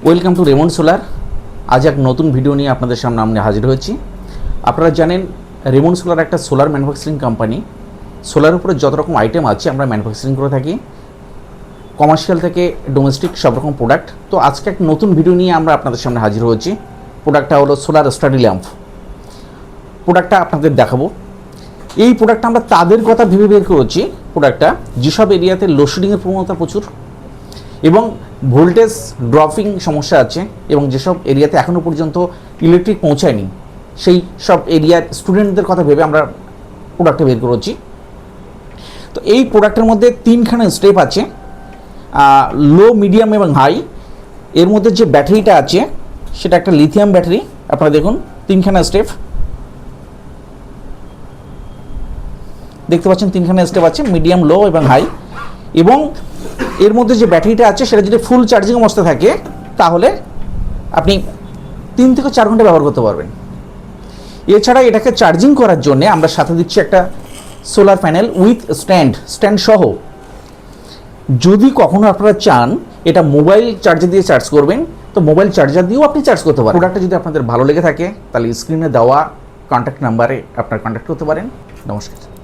Welcome to Raymond solar. আজ এক নতুন ভিডিও নিয়ে আপনাদের সামনে আমি হাজির হয়েছি। আপনারা জানেন রেমন্ড সোলার একটা সোলার ম্যানুফ্যাকচারিং কোম্পানি। সোলার উপরে যত রকম আইটেম আছে আমরা ম্যানুফ্যাকচারিং করে থাকি, কমার্শিয়াল থেকে ডোমেস্টিক সব রকম প্রোডাক্ট। তো আজকে এক নতুন ভিডিও নিয়ে আমরা আপনাদের সামনে হাজির হয়েছি। প্রোডাক্টটা হলো সোলার স্টাডি ল্যাম্প। প্রোডাক্টটা আপনাদের দেখাবো। এই প্রোডাক্টটা আমরা তাদের কথা ভেবে বের করেছি। প্রোডাক্টটা যেসব এরিয়াতে লোডশেডিংয়ের প্রবণতা প্রচুর এবং ভোল্টেজ ড্রপিং সমস্যা আছে এবং যেসব এরিয়াতে এখনও পর্যন্ত ইলেকট্রিক পৌঁছায়নি, সেই সব এরিয়ার স্টুডেন্টদের কথা ভেবে আমরা প্রোডাক্টটা বের করেছি। তো এই প্রোডাক্টের মধ্যে তিনখানা স্টেপ আছে, লো, মিডিয়াম এবং হাই। এর মধ্যে যে ব্যাটারিটা আছে সেটা একটা লিথিয়াম ব্যাটারি। আপনারা দেখুন তিনখানা স্টেপ দেখতে পাচ্ছেন, তিনখানা স্টেপ আছে, মিডিয়াম, লো এবং হাই। এবং এর মধ্যে যে ব্যাটারিটা আছে সেটা যদি ফুল চার্জিং অবস্থা থাকে তাহলে আপনি 3 থেকে 4 ঘন্টা ব্যবহার করতে পারবেন। এছাড়া এটাকে চার্জিং করার জন্য আমরা সাথে দিচ্ছি একটা সোলার প্যানেল উইথ স্ট্যান্ড সহ। যদি কখনো আপনারা চান এটা মোবাইল চার্জার দিয়ে চার্জ করবেন, তো মোবাইল চার্জার দিয়েও আপনি চার্জ করতে পারেন। প্রোডাক্টটা যদি আপনাদের ভালো লেগে থাকে তাহলে স্ক্রিনে দেওয়া কন্ট্যাক্ট নাম্বারে আপনারা কন্ট্যাক্ট করতে পারেন। নমস্কার।